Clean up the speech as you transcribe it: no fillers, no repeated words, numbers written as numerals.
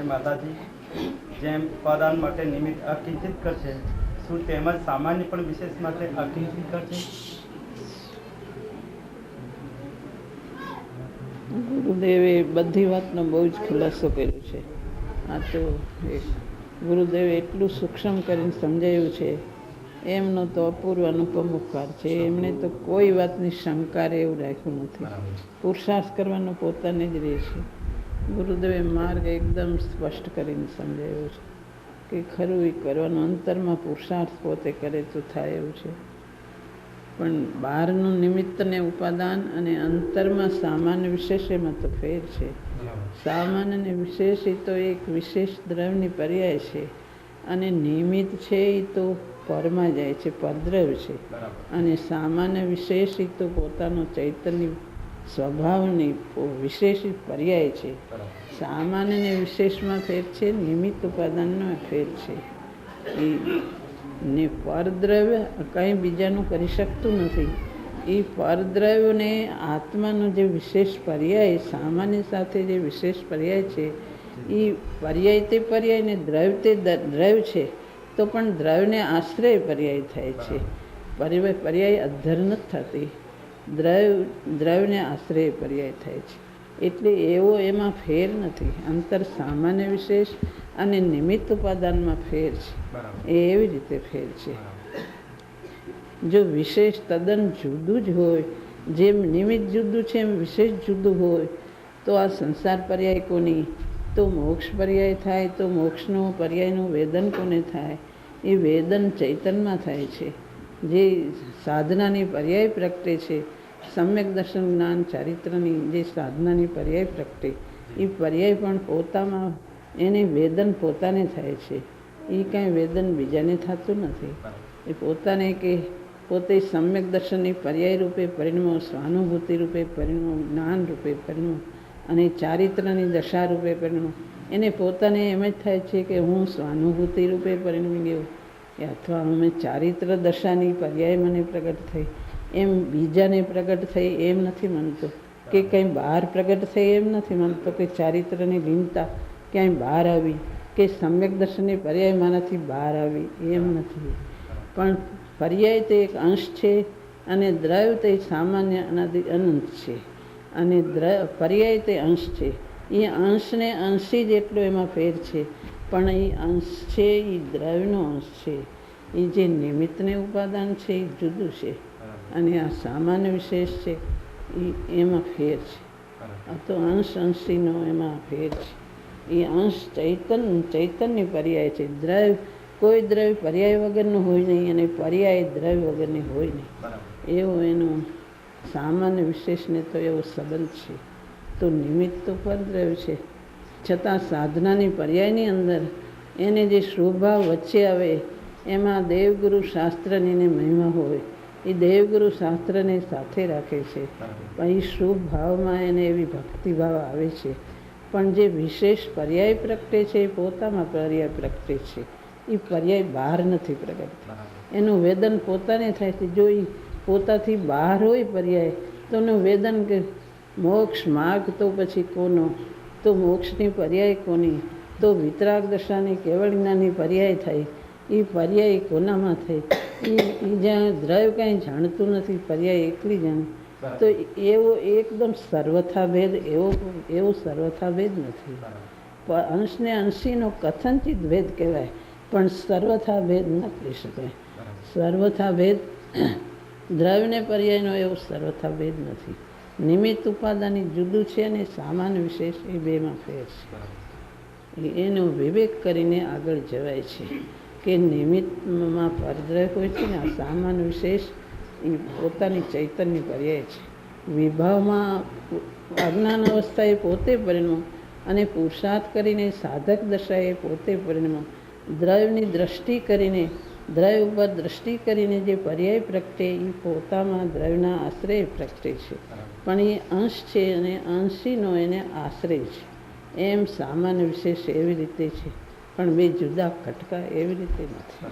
માતાજી જેમ ઉપાદાન માટે નિમિત્ત અકિંચિત કરશે, શું તેમજ સામાન્ય પણ વિશેષ માટે અકિંચિત કરશે? ગુરુદેવે બધી વાતનો બહુ જ ખુલાસો કર્યો છે. આ તો ગુરુદેવે એટલું સૂક્ષ્મ કરીને સમજાવ્યું છે, એમનો તો અપૂર્વ અનુપમ ઉપકાર છે. એમણે તો કોઈ વાતની શંકા એવું રાખ્યું નથી. પુરુષાર્થ કરવાનો પોતાને જ રહે છે. ગુરુદેવે માર્ગ એકદમ સ્પષ્ટ કરીને સમજાવ્યો છે કે ખરું એ કરવાનું, અંતરમાં પુરુષાર્થ પોતે કરે તો થાય એવું છે. પણ બહારનું નિમિત્ત ને ઉપાદાન અને અંતરમાં સામાન્ય વિશેષ એમાં તો ફેર છે. સામાન્ય ને વિશેષ એ તો એક વિશેષ દ્રવ્યની પર્યાય છે, અને નિમિત્ત છે એ તો પરમાં જાય છે, પરદ્રવ્ય છે. અને સામાન્ય વિશેષ એ તો પોતાનો ચૈતન્ય સ્વભાવની વિશેષ પર્યાય છે. સામાન્ય ને વિશેષમાં ફેર છે, નિમિત્ત ઉપાદાનનો ફેર છે. ને પરદ્રવ્ય કંઈ બીજાનું કરી શકતું નથી. એ પરદ્રવ્યને આત્માનો જે વિશેષ પર્યાય, સામાન્ય સાથે જે વિશેષ પર્યાય છે, એ પર્યાય તે પર્યાય ને દ્રવ્ય તે દ્રવ્ય છે. તો પણ દ્રવ્યને આશ્રય પર્યાય થાય છે. પર્યાય અધ્ધર નથી થતી, દ્રવ્યને આશ્રય પર્યાય થાય છે. એટલે એવો એમાં ફેર નથી. અંતર સામાન્ય વિશેષ અને નિમિત્ત ઉપાદાનમાં ફેર છે. એવી રીતે ફેર છે. જો વિશેષ તદ્દન જુદું જ હોય, જેમ નિમિત્ત જુદું છે એમ વિશેષ જુદું હોય, તો આ સંસાર પર્યાય કોની? તો મોક્ષ પર્યાય થાય. તો મોક્ષનું પર્યાયનું વેદન કોને થાય? એ વેદન ચૈતન્યમાં થાય છે. જે સાધનાની પર્યાય પ્રગટે છે, સમ્યક દર્શન જ્ઞાન ચારિત્રની જે સાધનાની પર્યાય પ્રગટે, એ પર્યાય પણ પોતામાં એને વેદન પોતાને થાય છે. એ કાંઈ વેદન બીજાને થતું નથી. એ પોતાને કે પોતે સમ્યક દર્શનની પર્યાય રૂપે પરિણમો, સ્વાનુભૂતિ રૂપે પરિણમો, જ્ઞાન રૂપે પરિણમો અને ચારિત્રની દશા રૂપે પરિણમો. એને પોતાને એમ જ થાય છે કે હું સ્વાનુભૂતિ રૂપે પરિણમી ગયો, અથવા અમે ચારિત્ર દશાની પર્યાય મને પ્રગટ થઈ, એમ બીજાને પ્રગટ થઈ એમ નથી માનતો. કે કંઈ બહાર પ્રગટ થઈ એમ નથી માનતો, કે ચારિત્રની લીનતા ક્યાંય બહાર આવી, કે સમ્યક દર્શનની પર્યાય મારાથી બહાર આવી, એમ નથી. પણ પર્યાય તે એક અંશ છે, અને દ્રવ્ય તે સામાન્ય અનાદિ અનંત છે. અને પર્યાય તે અંશ છે. એ અંશને અંશી જેટલો એમાં ફેર છે. પણ એ અંશ છે એ દ્રવ્યનો અંશ છે. એ જે નિમિત્તને ઉપાદાન છે એ જુદું છે, અને આ સામાન્ય વિશેષ છે એમાં ફેર છે. આ તો અંશ અંશીનો એમાં ફેર છે. એ અંશ ચૈતન્ય પર્યાય છે. દ્રવ્ય કોઈ દ્રવ્ય પર્યાય વગરનું હોય નહીં, અને પર્યાય દ્રવ્ય વગરની હોય નહીં. એવો એનો સામાન્ય વિશેષને તો એવો સંબંધ છે. તો નિમિત્ત તો પરદ્રવ્ય છે, છતાં સાધનાની પર્યાયની અંદર એને જે શોભા વચ્ચે આવે, એમાં દેવગુરુ શાસ્ત્રની મહિમા હોય. એ દેવગુરુ શાસ્ત્રને સાથે રાખે છે. પણ એ શુભ ભાવમાં એને એવી ભક્તિભાવ આવે છે. પણ જે વિશેષ પર્યાય પ્રગટે છે એ પોતામાં પર્યાય પ્રગટે છે. એ પર્યાય બહાર નથી પ્રગટ. એનું વેદન પોતાને થાય છે. જો એ પોતાથી બહાર હોય પર્યાય, તો એનું વેદન કે મોક્ષ માર્ગ તો પછી કોનો? તો મોક્ષની પર્યાય કોની? તો વિતરાગ દશાની કેવળ જ્ઞાનની પર્યાય થાય. એ પર્યાય કોનામાં થઈ? એ જ્યાં દ્રવ્ય કાંઈ જાણતું નથી, પર્યાય એકલી જાણે. તો એવો એકદમ સર્વથા ભેદ એવો સર્વથા ભેદ નથી. અંશને અંશીનો કથનચિત ભેદ કહેવાય, પણ સર્વથા ભેદ ન કહી શકાય. સર્વથા ભેદ દ્રવ્યને પર્યાયનો એવો સર્વથા ભેદ નથી. નિમિત્ત ઉપાદાની જુદું છે, અને સામાન્ય વિશેષ એ બેમાં ફેર છે. એનો વિવેક કરીને આગળ જવાય છે કે નિમિત્તમાં પરદ્રવ્ય હોય છે, આ સામાન્ય વિશેષ એ પોતાની ચૈતન્ય પર્યાય છે. વિભાવમાં અજ્ઞાન અવસ્થાએ પોતે પરિણમો, અને પુરુષાર્થ કરીને સાધક દશાએ પોતે પરિણમો. દ્રવ્યની દ્રષ્ટિ કરીને, દ્રવ્ય ઉપર દ્રષ્ટિ કરીને જે પર્યાય પ્રગટે એ પોતામાં દ્રવ્યના આશ્રય પ્રગટે છે. પણ એ અંશ છે, અને અંશીનો એને આશ્રય છે. એમ સામાન્ય વિશેષ એવી રીતે છે, પણ બે જુદા કટકા એવી રીતે નથી.